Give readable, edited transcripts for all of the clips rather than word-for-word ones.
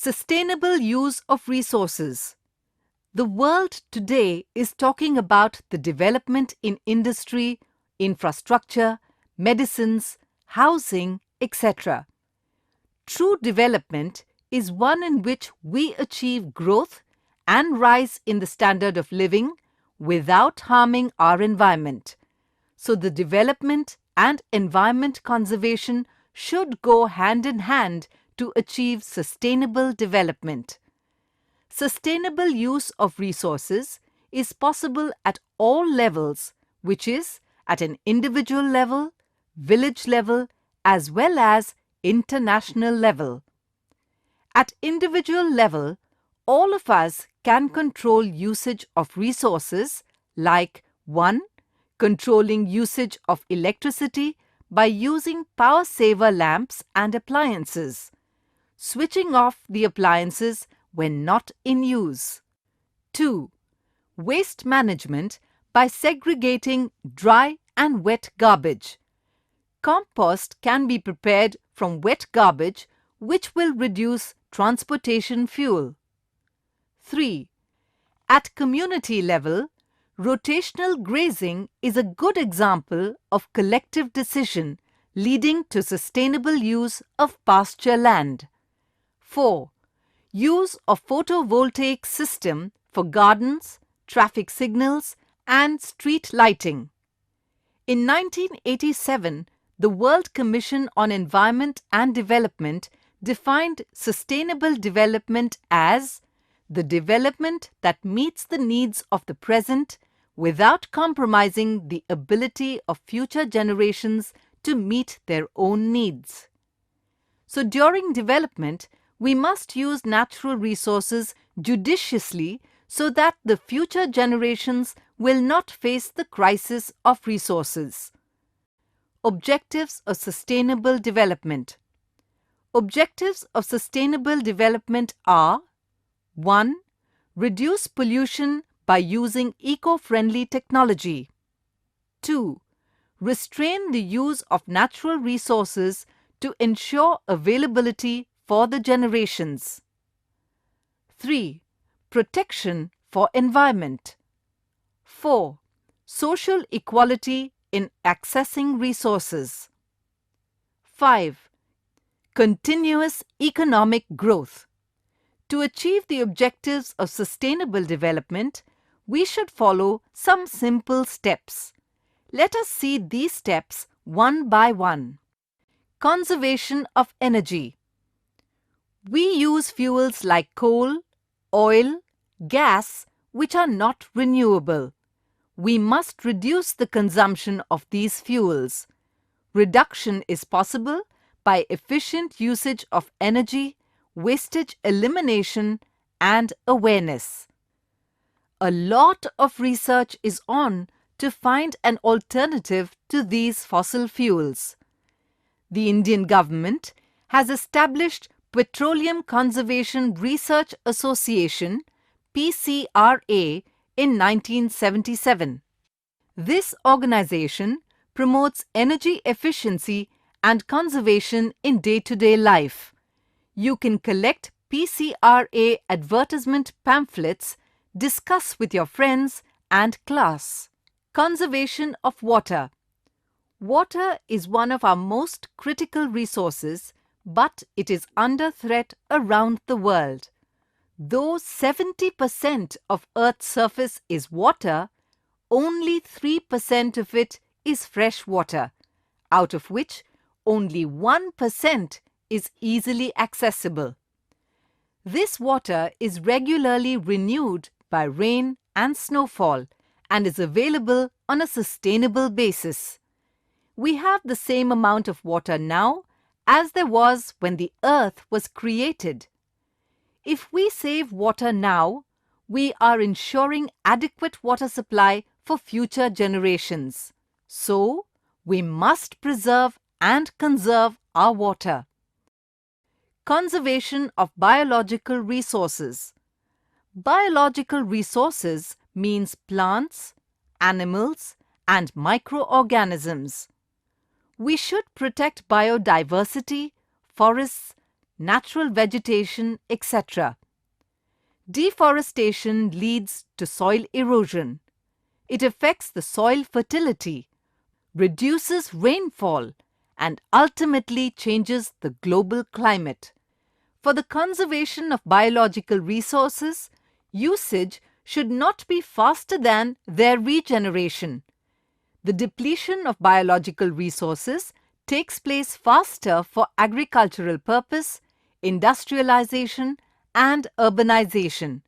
Sustainable use of resources. The world today is talking about the development in industry, infrastructure, medicines, housing, etc. True development is one in which we achieve growth and rise in the standard of living without harming our environment. So the development and environment conservation should go hand in hand to achieve sustainable development. Sustainable use of resources is possible at all levels, which is at an individual level, village level, as well as international level. At individual level, all of us can control usage of resources like 1. Controlling usage of electricity by using power saver lamps and appliances. Switching off the appliances when not in use. 2. Waste management by segregating dry and wet garbage. Compost can be prepared from wet garbage, which will reduce transportation fuel. 3. At community level, rotational grazing is a good example of collective decision leading to sustainable use of pasture land. 4. Use of photovoltaic system for gardens, traffic signals, and street lighting. In 1987, the World Commission on Environment and Development defined sustainable development as the development that meets the needs of the present without compromising the ability of future generations to meet their own needs. So during development, we must use natural resources judiciously so that the future generations will not face the crisis of resources. Objectives of Sustainable Development. Objectives of sustainable development are 1. Reduce pollution by using eco-friendly technology. 2. Restrain the use of natural resources to ensure availability for the generations. 3. Protection for environment. 4. Social equality in accessing resources. 5. Continuous economic growth. To achieve the objectives of sustainable development, we should follow some simple steps. Let us see these steps one by one. Conservation of energy. We use fuels like coal, oil, gas, which are not renewable. We must reduce the consumption of these fuels. Reduction is possible by efficient usage of energy, wastage elimination, and awareness. A lot of research is on to find an alternative to these fossil fuels. The Indian government has established Petroleum Conservation Research Association (PCRA) in 1977. This organization promotes energy efficiency and conservation in day-to-day life. You can collect PCRA advertisement pamphlets, discuss with your friends and class. Conservation of water. Water is one of our most critical resources, but it is under threat around the world. Though 70% of Earth's surface is water, only 3% of it is fresh water, out of which only 1% is easily accessible. This water is regularly renewed by rain and snowfall and is available on a sustainable basis. We have the same amount of water now as there was when the Earth was created. If we save water now, we are ensuring adequate water supply for future generations. So, we must preserve and conserve our water. Conservation of biological resources. Biological resources means plants, animals, and microorganisms. We should protect biodiversity, forests, natural vegetation, etc. Deforestation leads to soil erosion. It affects the soil fertility, reduces rainfall, and ultimately changes the global climate. For the conservation of biological resources, usage should not be faster than their regeneration. The depletion of biological resources takes place faster for agricultural purpose, industrialization, and urbanization.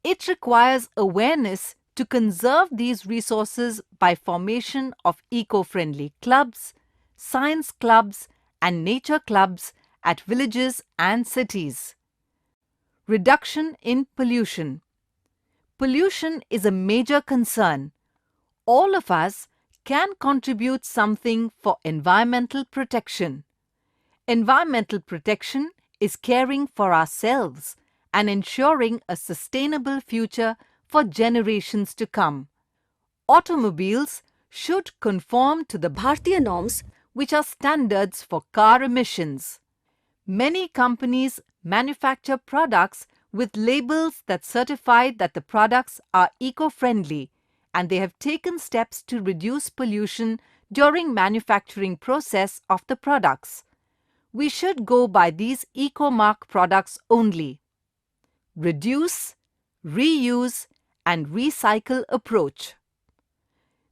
It requires awareness to conserve these resources by formation of eco-friendly clubs, science clubs, and nature clubs at villages and cities. Reduction in pollution. Pollution is a major concern. All of us can contribute something for environmental protection. Environmental protection is caring for ourselves and ensuring a sustainable future for generations to come. Automobiles should conform to the Bharatiya norms, which are standards for car emissions. Many companies manufacture products with labels that certify that the products are eco-friendly, and they have taken steps to reduce pollution during manufacturing process of the products. We should go by these eco-mark products only. Reduce, reuse, and recycle approach.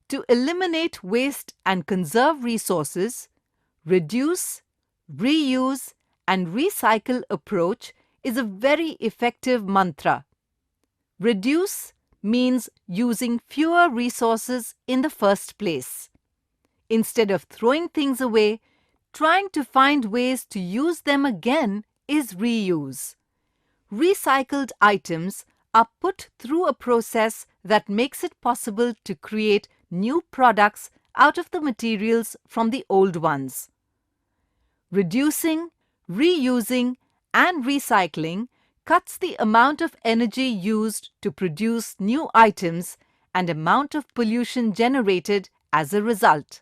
To eliminate waste and conserve resources, reduce, reuse, and recycle approach is a very effective mantra. Reduce means using fewer resources in the first place. Instead of throwing things away, trying to find ways to use them again is reuse. Recycled items are put through a process that makes it possible to create new products out of the materials from the old ones. Reducing, reusing, and recycling cuts the amount of energy used to produce new items and amount of pollution generated as a result.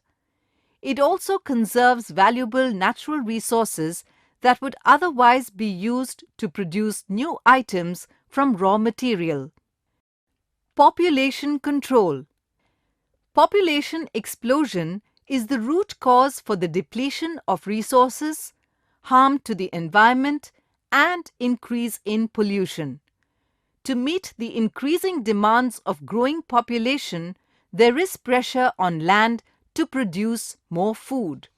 It also conserves valuable natural resources that would otherwise be used to produce new items from raw material. Population control. Population explosion is the root cause for the depletion of resources, harm to the environment, and increase in pollution. To meet the increasing demands of growing population, there is pressure on land to produce more food.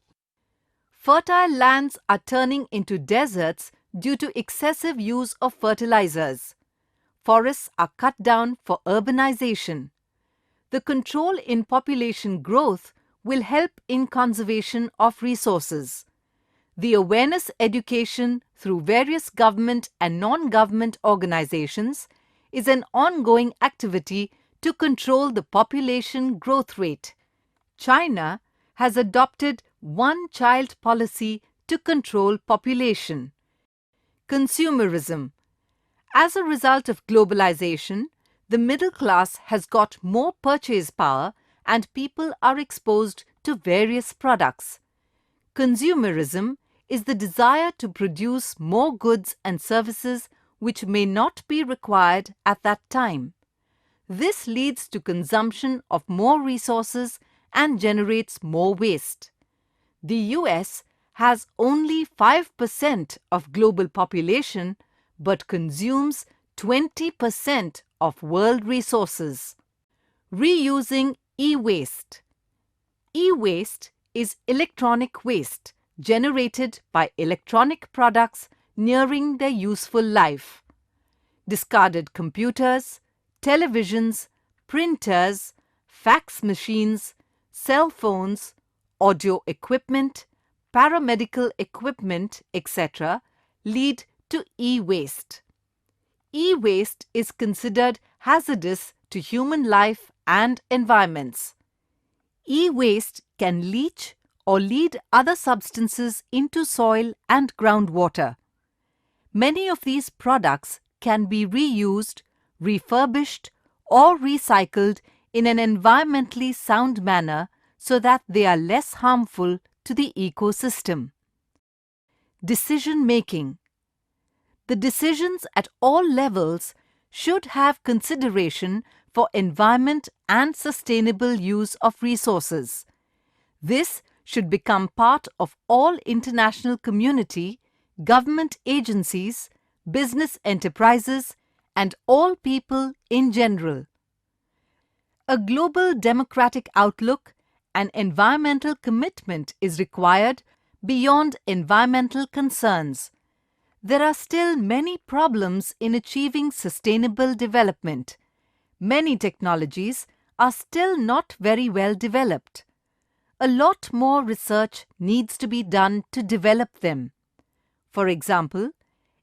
Fertile lands are turning into deserts due to excessive use of fertilizers. Forests are cut down for urbanization. The control in population growth will help in conservation of resources. The awareness education through various government and non-government organizations is an ongoing activity to control the population growth rate. China has adopted one-child policy to control population. Consumerism. As a result of globalization, the middle class has got more purchase power and people are exposed to various products. Consumerism is the desire to produce more goods and services which may not be required at that time. This leads to consumption of more resources and generates more waste. The US has only 5% of global population but consumes 20% of world resources. Reusing e-waste. E-waste is electronic waste generated by electronic products nearing their useful life. Discarded computers, televisions, printers, fax machines, cell phones, audio equipment, paramedical equipment, etc. lead to e-waste. E-waste is considered hazardous to human life and environments. E-waste can leach or lead other substances into soil and groundwater. Many of these products can be reused, refurbished, or recycled in an environmentally sound manner so that they are less harmful to the ecosystem. Decision-making. The decisions at all levels should have consideration for environment and sustainable use of resources. This should become part of all international community, government agencies, business enterprises, and all people in general. A global democratic outlook and environmental commitment is required beyond environmental concerns. There are still many problems in achieving sustainable development. Many technologies are still not very well developed. A lot more research needs to be done to develop them. For example,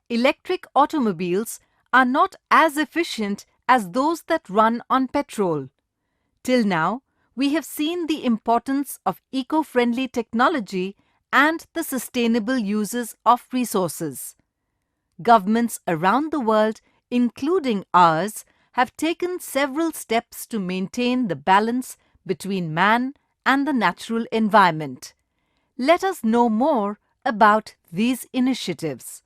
electric automobiles are not as efficient as those that run on petrol. Till now, we have seen the importance of eco-friendly technology and the sustainable uses of resources. Governments around the world, including ours, have taken several steps to maintain the balance between man and the natural environment. Let us know more about these initiatives.